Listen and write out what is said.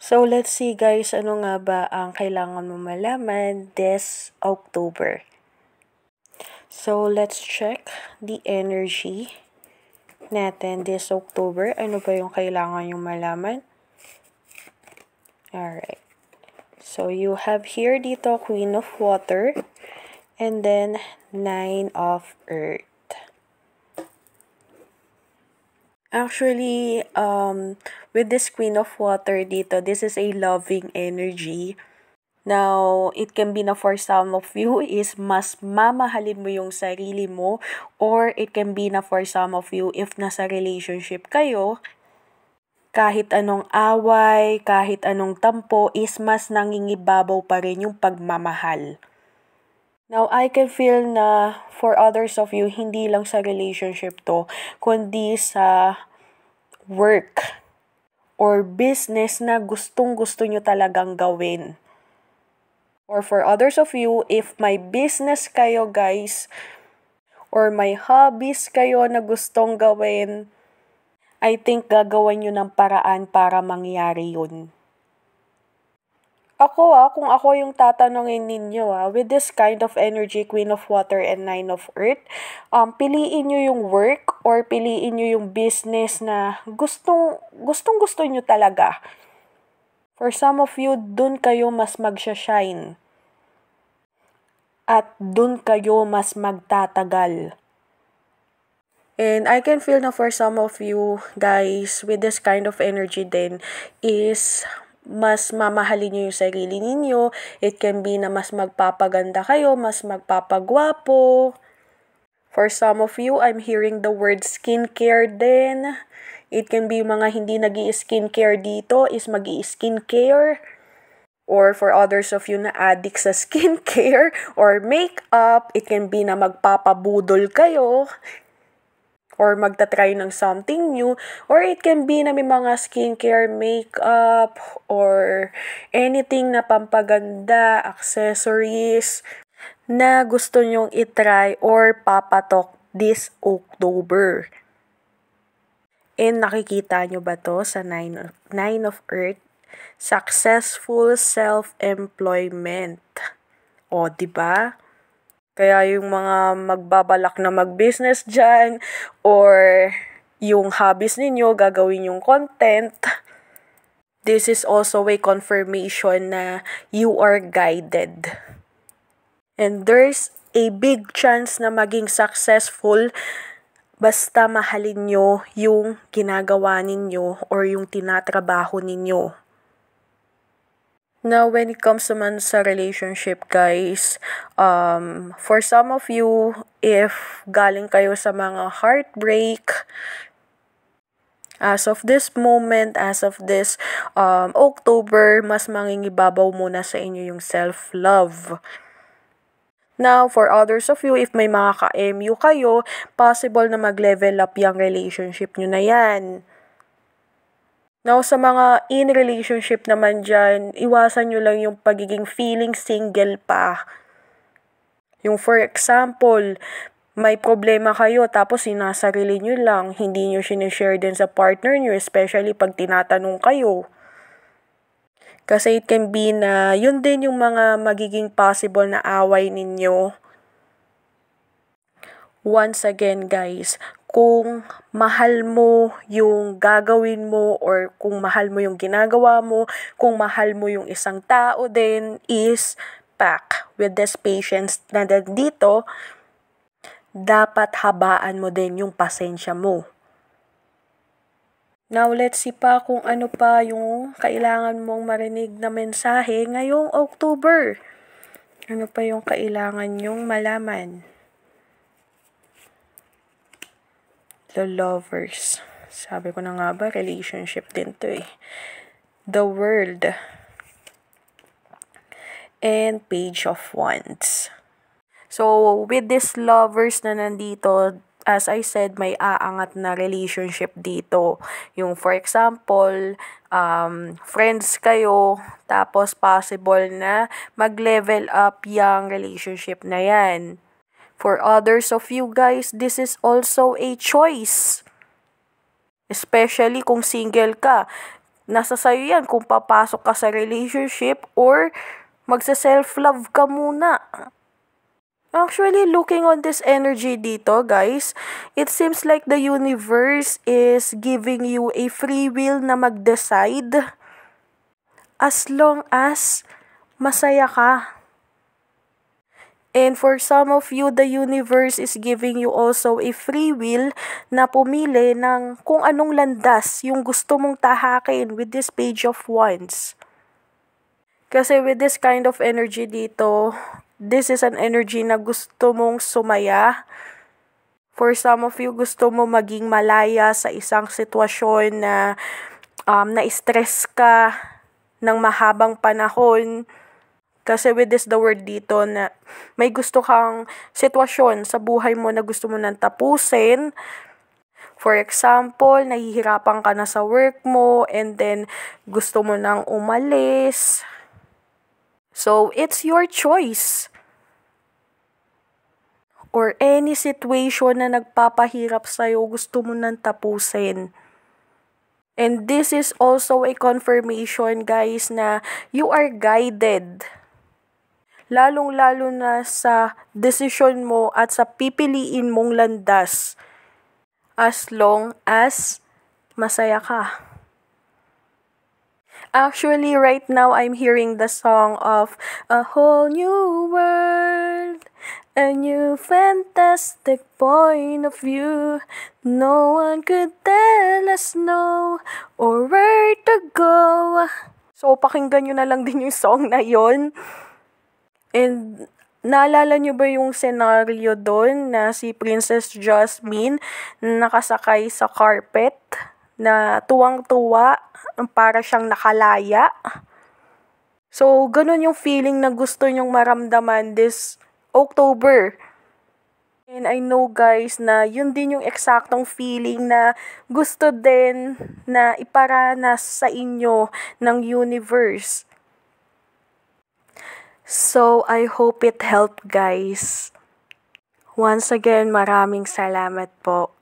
So, let's see guys, ano nga ba ang kailangan mo malaman this October. So, let's check the energy natin this October. Ano ba yung kailangan yung malaman? Alright. So, you have here dito Queen of Water and then 9 of Earth. Actually, with this Queen of Water dito, this is a loving energy. Now, it can be na for some of you is mas mamahalin mo yung sarili mo, or it can be na for some of you if nasa relationship kayo, kahit anong away, kahit anong tampo is mas nangingibabaw pa rin yung pagmamahal. Now, I can feel na for others of you, hindi lang sa relationship to, kundi sa work or business na gustong-gusto nyo talagang gawin. Or for others of you, if may business kayo guys, or may hobbies kayo na gustong gawin, I think gagawan nyo ng paraan para mangyari yun. Kung ako yung tatanungin ninyo with this kind of energy, Queen of Water and 9 of Earth, piliin nyo yung work or piliin nyo yung business na gustong nyo talaga. For some of you, dun kayo mas magsha-shine. At dun kayo mas magtatagal. And I can feel na for some of you guys, with this kind of energy din, is mas mamahalin nyo yung sarili ninyo. It can be na mas magpapaganda kayo, mas magpapagwapo. For some of you, I'm hearing the word skincare din. It can be mga hindi nag-i-skincare dito is mag-i-skincare. Or for others of you na addict sa skincare or makeup, it can be na magpapabudol kayo. Or magta-try ng something new, or it can be na may mga skincare, makeup, or anything na pampaganda, accessories, na gusto nyong itry or papatok this October. And nakikita nyo ba to sa 9 of Earth? Successful self-employment. O, diba? Kaya yung mga magbabalak na mag-business dyan or yung hobbies ninyo, gagawin yung content, this is also a confirmation na you are guided. And there's a big chance na maging successful basta mahalin nyo yung ginagawa ninyo or yung tinatrabaho ninyo. Now, when it comes naman sa relationship, guys, for some of you, if galing kayo sa mga heartbreak, as of this moment, as of this October, mas mangingibabaw muna sa inyo yung self-love. Now, for others of you, if may mga ka-MU kayo, possible na mag-level up yung relationship nyo na yan. Now, sa mga in relationship naman dyan, iwasan nyo lang yung pagiging feeling single pa. Yung for example, may problema kayo tapos sinasarili nyo lang, hindi nyo sinishare din sa partner nyo, especially pag tinatanong kayo. Kasi it can be na yun din yung mga magiging possible na away ninyo. Once again guys, kung mahal mo yung gagawin mo or kung mahal mo yung ginagawa mo, kung mahal mo yung isang tao din, is pack with this patience na dito, dapat habaan mo din yung pasensya mo. Now, let's see pa kung ano pa yung kailangan mong marinig na mensahe ngayong October. Ano pa yung kailangan nyong malaman? The Lovers. Sabi ko na nga ba, relationship din to eh. The World. And Page of Wands. So, with this Lovers na nandito, as I said, may aangat na relationship dito. Yung for example, friends kayo, tapos possible na mag-level up yung relationship na yan. For others of you guys, this is also a choice. Especially kung single ka. Nasa sayo yan kung papasok ka sa relationship or magsa-self-love ka muna. Actually, looking on this energy dito, guys, it seems like the universe is giving you a free will na mag-decide as long as masaya ka. And for some of you, the universe is giving you also a free will na pumili ng kung anong landas yung gusto mong tahakin with this Page of Wands. Kasi with this kind of energy dito, this is an energy na gusto mong sumaya. For some of you, gusto mo maging malaya sa isang sitwasyon na na-stress ka ng mahabang panahon. Kasi with this the word dito na may gusto kang sitwasyon sa buhay mo na gusto mo nang tapusin. For example, nahihirapan ka na sa work mo and then gusto mo nang umalis. So, it's your choice. Or any situation na nagpapahirap sa'yo, gusto mo nang tapusin. And this is also a confirmation, guys, na you are guided. Lalong-lalo na sa desisyon mo at sa pipiliin mong landas. As long as masaya ka. Actually, right now, I'm hearing the song of A Whole New World, a new fantastic point of view. No one could tell us no, or where to go. So, pakinggan nyo na lang din yung song na yon. And, naalala nyo ba yung scenario doon na si Princess Jasmine nakasakay sa carpet na tuwang-tuwa, para siyang nakalaya? So, ganun yung feeling na gusto nyong maramdaman this October. And I know, guys, na yun din yung eksaktong feeling na gusto din na iparanas sa inyo ng universe. So, I hope it helped, guys. Once again, maraming salamat po.